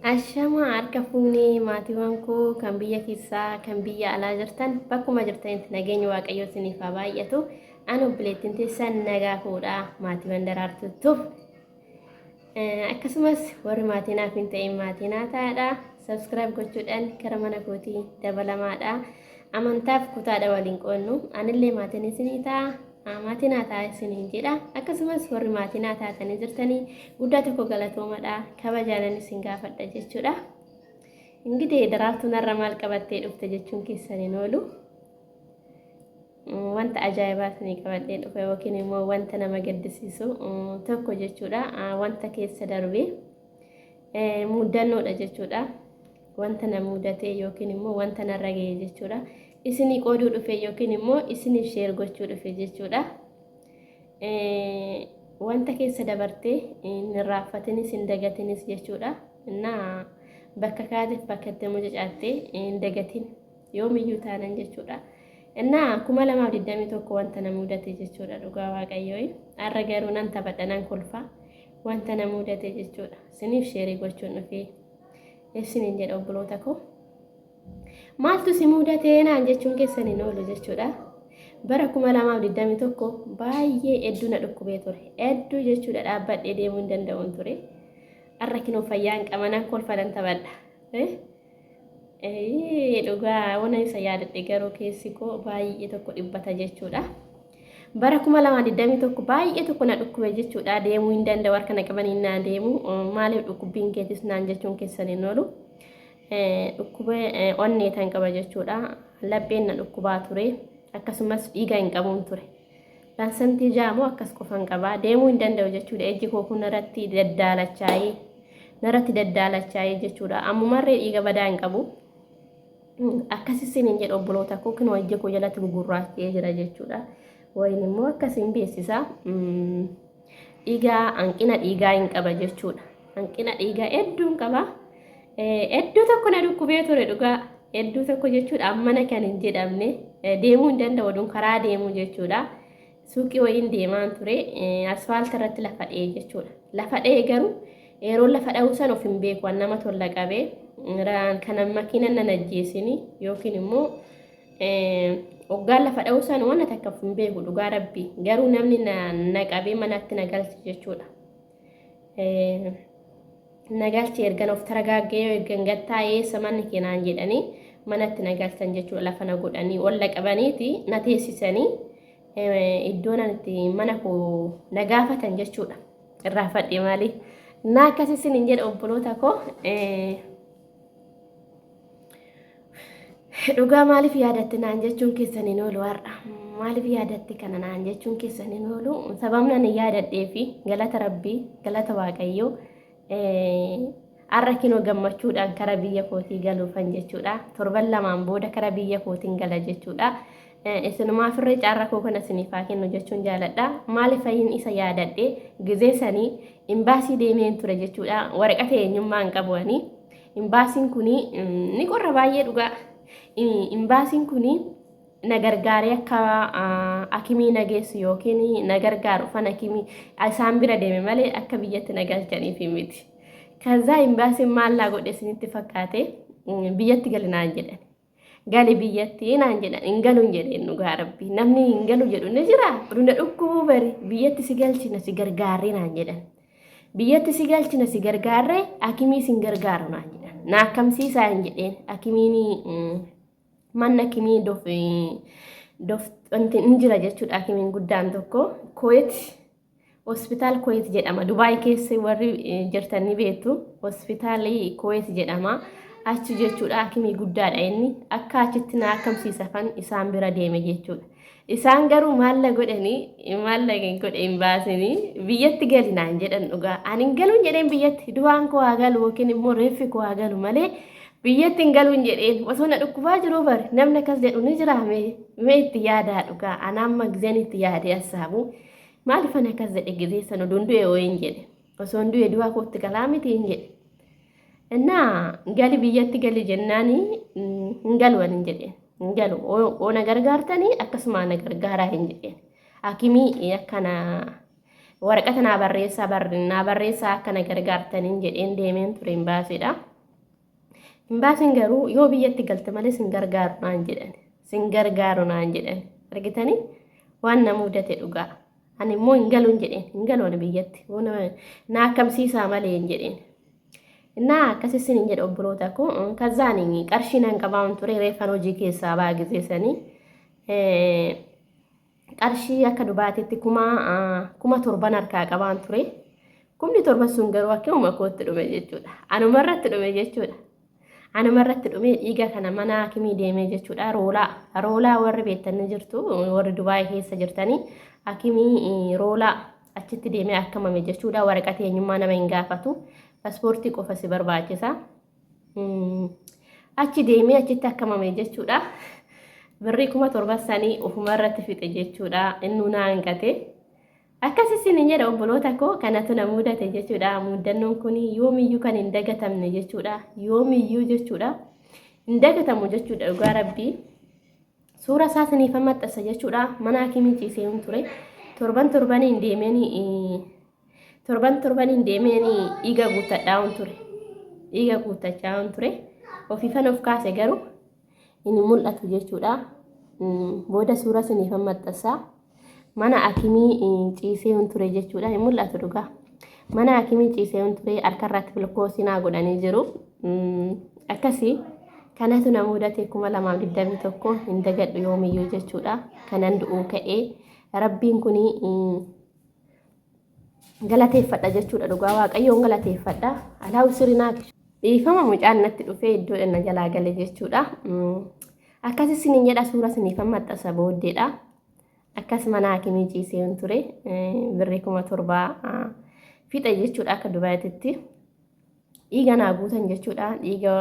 Ashama harka fuunee maatiiwwan koo kan biyya keessaa kan biyya alaa jirtan bakkuma jirtanitti nageenya waaqayyoo isiniif haa baay'atu. Ani obboleettiin teessan nagaa fuudhaa maatiiwwan daraartuuf akkasumas warri maatii naaf hin ta'in maatii naa ta'aadha. Subscribe gochuudhaan gara mana kootii dabalamaadha. Amantaaf kutaadha waliin qoonnu anillee maatiin isinii ta'a. Maatiin naa ta'a isiniin jedha. Akkasumas warri maatii naa taatanii jirtanii guddaa tokko galatoomadha. Kabajaanan isin gaafadha jechuudha. Ingiddee daraartuun har'a maal qabattee dhufte jechuun keessaniin oolu. Wanta ajaa'ibaa isinii qabadhee dhufe yookiin immoo wanta nama gaddisiisu tokko jechuudha. Wanta keessa darbe muddannoodha jechuudha. Wanta na mudate yookiin immoo wanta narra ga'e jechuudha. Isinii qooduu dhufe yookiin immoo isiniif sheer gochuu dhufe jechuudha. Wanta keessa dabartee hin raafatinis hin dagatinis jechuudha. Innaa bakka kaateef bakka itti mucacaattee hin dagatin yoomiyyuu taanan jechuudha. Innaa 2021 wanta na mudate jechuudha dhugaa waaqayyoo. Har'a garuu nan taphadha nan kolfa wanta na mudate jechuudha. Isiniif sheerii gochuun dhufe isiniin jedha obboloota koo. Maaltu si mudatee naan jechuun keessaniin oolu jechuudha. Bara 2021 baay'ee hedduu na dhukkubee ture. Hedduu jechuudha dhaabbadhee deemuu hin danda'uun ture. Har'a kinoo fayyaan qaba nan kolfa nan taphadha. Dhugaa waan isa yaadadhe garuu keessi koo baay'ee tokko dhibbata jechuudha. Bara 2021 baay'ee tokko na dhukkubee jechuudha. Deemuu hin danda'u harka na qabanii naan deemu. Maaliif dhukkubbiin keetis naan jechuun keessaniin oolu. Dhukkubee onnee tan qaba jechuudha. Lapheen na dhukkubaa ture. Akkasumas dhiiga hin qabuun ture. Lansantii jaamoo akkas qofan qabaa. Deemuu hin danda'u jechuudha. Ejji koo kun narratti daddaalachaaye jechuudha. Ammumarree dhiiga badaa hin qabu. Akkasisin hin jedhu obboloota koo kun ejji koo jalatti gugurraachee jira jechuudha. Wayin immoo akkasiin beeksisa. Dhiigaa hanqina dhiigaa hin qaba jechuudha. Hanqina dhiigaa hedduun qaba. Hedduu tokko na dhukkubee ture dhugaa. Hedduu tokko jechuudha ammana kan hin jedhamne deemuu hin danda'u oduun karaa deemuu jechuudha. Suuqii wayiin deemaan ture asfaaltii irratti lafa dha'ee jechuudha. Lafa dha'ee garuu yeroo lafa dha'uu san of hin beeku waan nama tolla qabee kana makiina nan ajjeesini yookiin immoo hoggaan lafa dha'uu san waan takka of hin beeku dhugaa rabbii garuu namni na qabee manatti na galche jechuudha. Nagalchi ergan of targaaggee ergan gattaa'ee samanni keenaan jedhanii manatti nagalchan jechuudha. Lafa na godhanii walla qabaniiti na teessisanii iddoon itti mana koo na gaafatan jechuudha. Irraa fadhee maali? Na akkasisin hin jedha obboloota koo. Dhugaa maaliif yaadatti naan jechuun keessaniin oolu har'a? Maaliif yaadatti kana naan jechuun keessaniin oolu? Sababni ani yaadadhee fi galata rabbii galata waaqayyoo. Har'a kinoo gammachuudhaan kara biyya kootii galuufan jechuudha. Torban lamaan booda kara biyya kootiin gala jechuudha. Isinumaaf irree caarra koo kana isiniif haa kennu jechuun jaaladha. Maaliif fayyin isa yaadadhe gizee sanii imbaasii deemeen ture jechuudha. Waraqata eenyummaa hin qabuani. Imbaasiin kuni ni qorra baay'ee dhugaa. Imbaasiin kuni na gargaaree akka akimii na geessu yookiin na gargaaru fan akimii isaan bira deeme malee akka biyyatti na galchaniif miti. Kazaa imbaasiin maallaa godhe isinitti fakkaate biyyatti gali naan jedhan. Gali biyyatti naan jedhan hin galuun jedheen dhugaa rabbii. Namni hin galu jedhu ni jira. Dhuna dhukkubuu bari biyyatti si galchina si gargaarree naan jedhan. Biyyatti si galchina si gargaarree akimii si gargaaru naan jedhan. Na akkamsiisaa hin jedheen akimiin manna akimii wanti hin jira jechuudha. Akimiin guddaan tokko Kuwait hospitaal Kuwait jedhama. Dubaay keessa warri jirtan ni beektu. Hospitaalii Kuwait jedhama. Achi jechuudha akimii guddaadha inni. Akka achitti na akkamsiisafan isaan bira deeme jechuudha. Isaan garuu maalla godhe hin baasanii biyyatti gali naan jedhan dhugaa. Ani hin galuun jedheen biyyatti du'aan koo haa galu yookiin immoo reeffi koo haa galu malee biyyatti hin galuun jedheen osoo na dhukkubaa jiruu bari namni akkas jedhu ni jira mee itti yaadaa dhugaa. Ana amma gizeen itti yaadee assaabu maaliif ana akkas jedhe gizee sana oduun du'e wayiin jedhe osoo hin du'e du'aa kootti galaa miti hin jedhe. Innaa gali biyyatti gali jennaanii hin galu hin jedheen. Hin galu oo na gargaartanii akkasuma na gargaaraa hin jedheen. Akimii akkana waraqata naa barreessaa akka na gargaartaniin jedheen deemeen ture hin baasedha. Imbaasiin garuu yoo biyyatti galte malee sin gargaaru naan jedhan. Sin gargaaru naan jedhan. Argitanii waan na mudate dhugaa. Ani immoo hin galuun jedheen. Hin galuun biyyatti. Na akkamsiisaa malee hin jedheen. Innaa akkasii sin hin jedhe obboloota koo. Kazaanii qarshii nan qabaan ture reeffan hojii keessaa baay'isanii. Qarshii akka dhubaatitti kuma torban harkaa qabaan ture. Kumni torban sun garuu akkuma kootti dhume jechuudha. Anumarratti dhume jechuudha. Anumarratti dhume dhiiga kana mana hakimii deemee jechuudha. Roolaa warri beektanii jirtu warri Dubaay keessa jirtanii hakimii roolaa achitti deemee akkamame jechuudha. Waraqaa eenyummaa nama hin gaafatu. Paaspoortii qofa si barbaachisa. Achi deemee achitti akkamame jechuudha. Birrii kuma torban sanii ofumarratti fixe jechuudha. Inni naa hanqate. Akkasii sin jedha obboloota koo kanatu na mudate jechuudha. Mudannoon kun yoomiyyuu kan hin dagatamne jechuudha. Yoomiyyuu jechuudha. Hin dagatamu jechuudha dhugaa rabbii. Suura isaa siniif maxxansa jechuudha. Mana hakimii ciisee ture. Torban torbaniin deemeen dhiiga guuttadhaa'uun ture. Dhiiga guuttachaa ture. Ofiifan of kaase garuu inni mul'atu jechuudha. Booda suura siniif maxxansa. Mana hakimii ciisee ture jechuudha. Hin mul'atu dhugaa. Mana hakimii ciisee ture harkarratti bilkoosii naa godhanii jiru. Akkasii kanatu na mudate 2021 hin dagadhu yoomiyyuu jechuudha. Kanan du'uu ka'ee rabbiin kun galateeffadha jechuudha dhugaa. Waaqayyoon galateeffadha. Alaawu sirinaa dhiifama mucaan natti dhufee iddoo na jalaa gale jechuudha. Akkasii sin jedha suura siniif maxxansa booddeedha. Akkas mana hakimii ciisee ture birrii 1700 fixe jechuudha akka Dubaayititti. Dhiiga naa guutan jechuudha. Dhiiga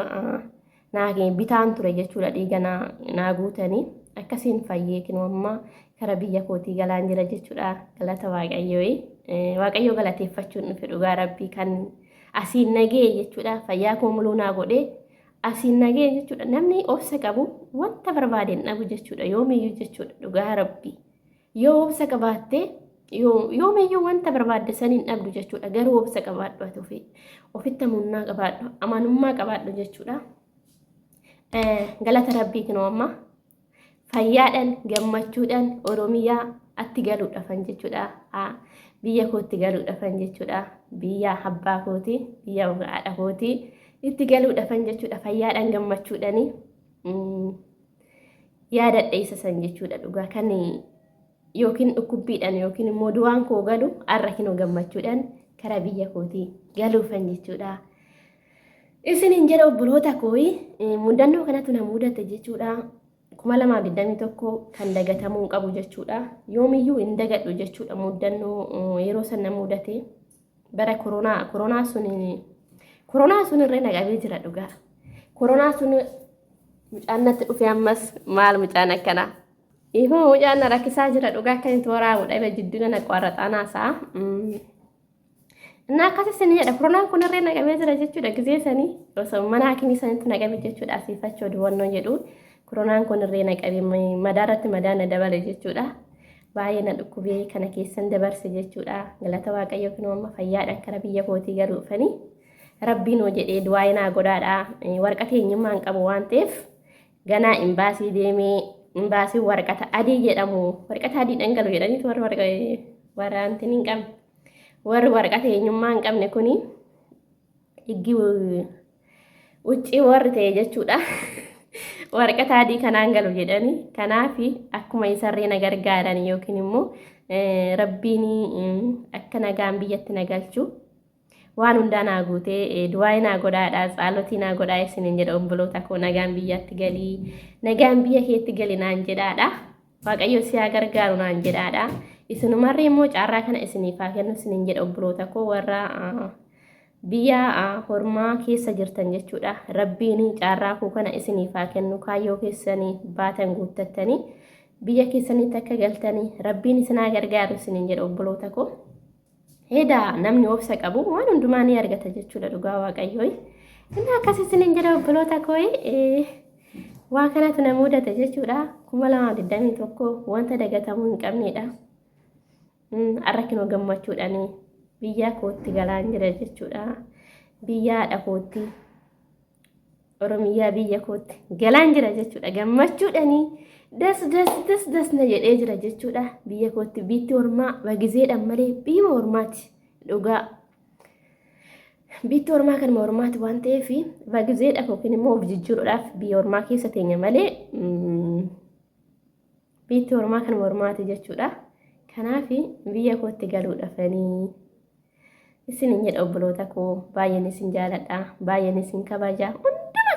naa bitaan ture jechuudha. Dhiiga naa guutanii akkasiin fayyee kinummaa kara biyya kootii galaan jira jechuudha. Galata Waaqayyoo galateeffachuun dhufe dhugaa rabbii kan asiin nagee jechuudha. Fayyaa koo muluu naa godhee asiin nagee jechuudha. Namni obsa qabu wanta barbaadeen dhabu jechuudha. Yoomiyyuu jechuudha dhugaa rabbii. Yoo obsa qabaatte yoomiyyuu wanta barbaadde saniin dhabdu jechuudha. Garuu obsa qabaadhu ati ofitti amanummaa qabaadhu, amanummaa qabaadhu jechuudha. Galata rabbii kinoo fayyaadhaan gammachuudhaan Oromiyaa atti galuudhaafan jechuudha. Biyya kootti galuudhaafan jechuudha. Biyya abbaa kooti, biyya haadha kooti itti galuudhaafan jechuudha. Fayyaadhaan gammachuudhaan yaadadha isa san jechuudha dhugaa kan yookiin dhukkubbiidhaan yookiin immoo du'aan koo galu har'a kinoo gammachuudhaan karaa biyya kootii galuufan jechuudha. Isiniin jedha obboloota kooyi mudannoo kanatu na mudate jechuudha. 2021 kan dagatamuu qabu jechuudha. Yoomiyyuu hin dagadhu jechuudha. Mudannoo yeroo san na mudate bara koronaa sun irree naqabee jira dhugaa. Koronaa sun mucaan natti dhufe ammas maal mucaan akkanaa. Ifoo mucaan na rakkisaa jira dhugaa akkanitti waraabudha. Iba jidduu na qoraxanaasaa. Innaa akkasii sin jedha koronaan kun irree naqabee jira jechuudha. Gizee sanii osoo mana hakimii sanitti naqabe jechuudha. Asiifachoo duwwannoo jedhu. Koronaan kun irree naqabee madaarratti madaan na dabale jechuudha. Baay'ee na dhukkubee kana keessan dabarse jechuudha. Galata Waaqayyoo kinoo fayyaadhaan kara biyya kootii galuufanii. Rabbiin hoo jedhee du'aa naa godhaadha. Waraqaa eenyummaan qabu waan ta'eef ganaa imbaasii deemee imbaasii waraqaa adii jedhamu. Waraqaa adii dhangala'u jedhaniitu waraantiin hin qabne. Warri waraqaa eenyummaa hin qabne kuni iggi uccii warri ta'e jechuudha. Waraqaa adii kanaan galu jedhanii kanaaf akkuma isarree na gargaaran yookiin immoo rabbiin akka nagaan biyyatti na galchu waan hundaa naa guutee du'aa naa godhaadha. Tsaalotii naa godhaa isiniin jedha obboloota koo nagaan biyyatti galii nagaan biyya keetti gali naan jedhaadha. Waaqayyo si haa gargaaru naan jedhaadha. Isinumarree immoo caarraa kana isiniif haa kennu isiniin jedha obboloota koo warra biyya hormaa keessa jirtan jechuudha. Rabbiin caarraa koo kana isiniif haa kennu kaayyoo keessanii baatan guuttattanii biyya keessanitti akka galtanii rabbiin isin haa gargaaru isiniin jedha obboloota koo. Hedaa namni obsa qabu waan hundumaa ni argata jechuudha dhugaa Waaqayyoo. Inni akkasii isiniin jedha obboloota koo waa kanatu na mudate jechuudha. 2021 wanta dagatamuu hin qabnedha. Har'a kinoo gammachuudhaan biyya kootti galaan jira jechuudha. Biyya haadha kootti Oromiyaa biyya kootti galaan jira jechuudha. Gammachuudhaanii das na jedhee jira jechuudha. Biyya kootti biitti ormaa bagizeedhaan malee biyya ormaati dhugaa. Biitti ormaa kan ormaati waan ta'eef bagizeedhaaf yookiin immoo of jijjiiruudhaaf biyya ormaa keessa teenya malee biitti ormaa kan ormaati jechuudha. Kanaaf biyya kootti galuudhaafanii isin jedha obboloota koo baay'een isin jaaladha. Baay'een isin kabaja.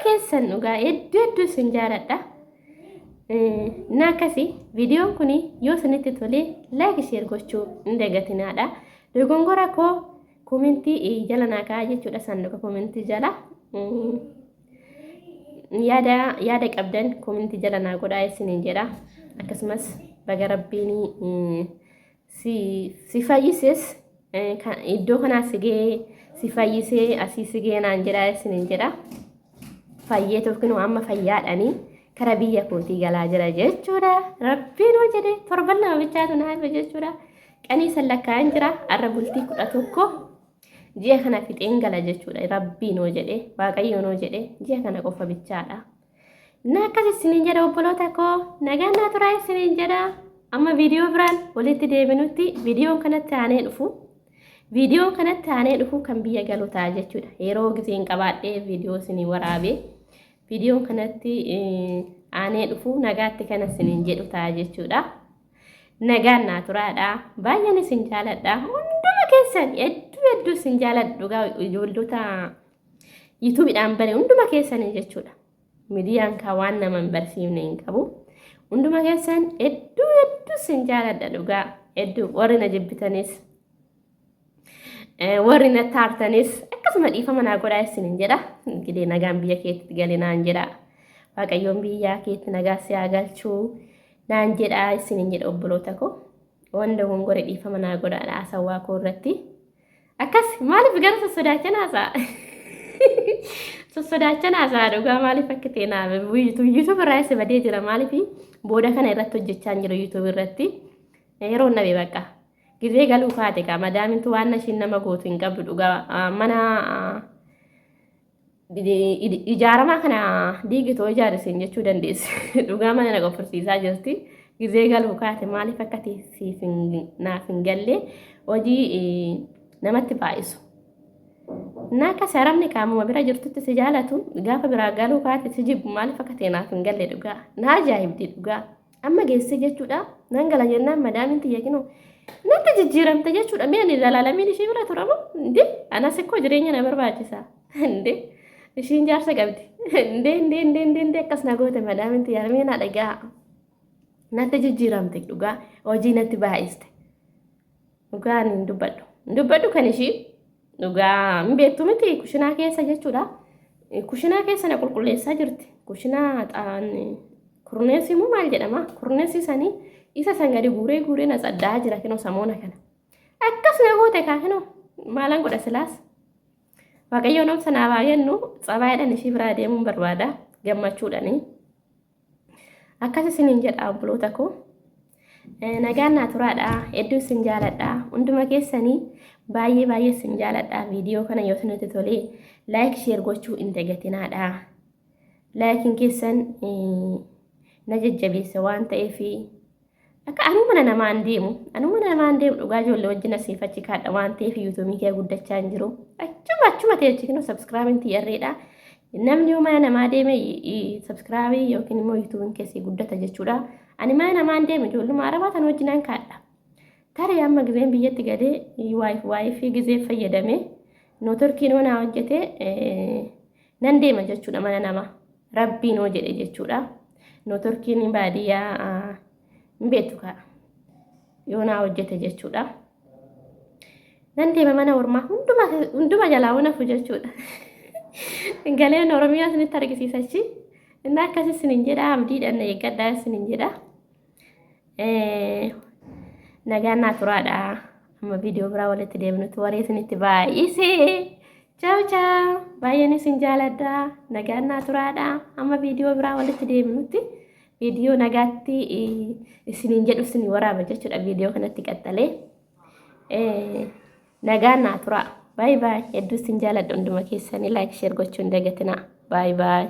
Keessan dhugaa hedduu isin jaaladha. Naakasi viidiyoon kun yoo isinitti tole like share gochuu hin dagatinaadha. Dogongora koo komentii jala naa kaa'aa jechuudha sanduuqa komentii jala. Yaada qabdan komentii jala naa godhaa isiniin jedha. Akkasumas baga rabbiin si fayyises iddoo kanaa si fayyisee asii si gee naan jedha isiniin jedha. Fayyee tokko amma fayyaadhaanii kara biyya kootii galaa jira jechuudha. Rabbiin hoo jedhe torban lama bichaatu na hafe jechuudha. Qanii san lakkaa'an jira. Arra bultii 11 ji'a kana fixeen gala jechuudha. Rabbiin hoo jedhe Waaqayyoon hoo jedhe ji'a kana qofa bichaadha. Na akkas isiniin jedha obboloota koo nagaan naa turaa isiniin jedha. Amma viidiyoo biraan walitti deebinutti viidiyoon kanatti aanee dhufu. Viidiyoon kanatti aanee dhufu kan biyya galu ta'a jechuudha. Yeroo giseen qabaadhee viidiyoo isinii waraabee viidiyoon kanatti aanee dhufu nagaatti kan isiniin jedhu ta'a jechuudha. Nagaan naa turaadha. Baay'een isin jaaladha. Hunduma keessan hedduu isin jaaladha. Dhugaa ijoollota yuutuubiidhaan bane hunduma keessanii jechuudha. Miidiyaan kaa waan nama hin barsiifne hin qabu. Hunduma keessan hedduu isin jaaladha dhugaa. Hedduu warri na jibbitanis. Warri na taartanis akkasuma dhiifama naa godhaa isiniin jedha. Gidee nagaan biyya keetti galee naan jedha. Waaqayyoon biyya keetti nagaa si haa galchuu naan jedha isiniin jedha obboloota koo. Wanda gongore dhiifama naa godhaa haasawaa koo irratti. Akkas maaliif gara sossodaachan haasaa? Sossodaachan haasaa dhugaa maaliif akka ta'e naa yuutuub irraa isa badee jira maaliif booda kana irratti hojjechaa hin jiru yuutuub irratti. Yeroo nabe bakka. Gizee galuu kaate kaa madaamintu waan nashiin nama gootu hin qabdu dhugaa mana ijaaramaa kana diigitoo ijaarisiin jechuu dandeessi. Dhugaa mana na qofursiisaa jirti. Gizee galuu kaate maaliif akka siif naaf hin galle hojii namatti baay'isu. Naaka saramni kaamuma bira jirtutti si jaalatu gaafa biraa galuu kaate si jibbu maaliif akka ta'e naaf hin galle dhugaa. Na ajaa'ibdi dhugaa. Amma geesse jechuudha. Nan gala jennaan madaaminti yakinoo. Natti jijjiiramte jechuudha. Mee ani dalaalamiin ishee bira turamu? Inde anas akkoo jireenya na barbaachisa. Inde ishiin jaarsa qabdi. Inde akkas na goote madaaminti yaarmee na dhagaa. Natti jijjiiramte dhugaa. Hojii natti baay'iste. Dhugaa ani hin dubbadhu. Dubbadhu kan ishii dhugaa hin beektu miti kushinaa keessa jechuudha. Kushinaa keessa na qulqulleessaa jirti. Kushinaa kurneessi moo maal jedhama? Kurneessi sanii isa san gadi guuree na saddaa jira kinoo samoona kana. Akkas na goote kaa kinoo maalan godha silaas. Waaqayyoon obsa naa baay'ennu xabaayiidhaan ishii biraa deemuun barbaada gammachuudhaanii. Akkas isiniin jedha obboloota koo. Nagaan naa turaadha. Hedduu isin jaaladha. Hunduma keessanii baay'ee isin jaaladha. Viidiyoo kana yoo isinitti tole like share gochuu hin dagatinaadha. Laakiin keessan na jajjabeessa waan ta'eef akka anuma namaan deemu dhugaa ijoollee wajjin asiifachi kaadha waan ta'eef yuutuubii kee guddachaa hin jiru. Achuma ta'e kinoo subscribe tiyarreedha. Namni yoo mana namaa deeme subscribe yookiin immoo yuutuubiin keessi guddata jechuudha. Ani mana namaan deeme ijoolluma arabaa tan wajjinaan kaadha. Tarii amma gizeen biyyatti gadee wifi gizee fayyadame nootorkiin hoo naa hojjete nan deema jechuudha mana namaa. Rabbiin hoo jedhe jechuudha. Nootorkiin baadiyyaa hin beektu kaa yoo naa hojjete jechuudha. Nan deema mana ormaa hunduma jalaa wanafu jechuudha. Galeen Oromiyaa isinitti argisiisachi. Inni akkasii isiniin jedha abdiidhaan eeggadhaa isiniin jedha. Nagaan naa turaadha. Amma viidiyoo biraa walitti deemnutti waree isinitti baay'isee. Ciao. Baay'een isin jaaladha. Nagaan naa turaadha. Amma viidiyoo biraa walitti deemnutti viidiyoo nagaatti isiniin jedhu isin waraaba jechuudha viidiyoo kanatti qaxxalee. Nagaan naa turaa. Baay baay. Hedduu sin jaaladha hunduma keessanii like share gochuun dagatinaa. Baay baay.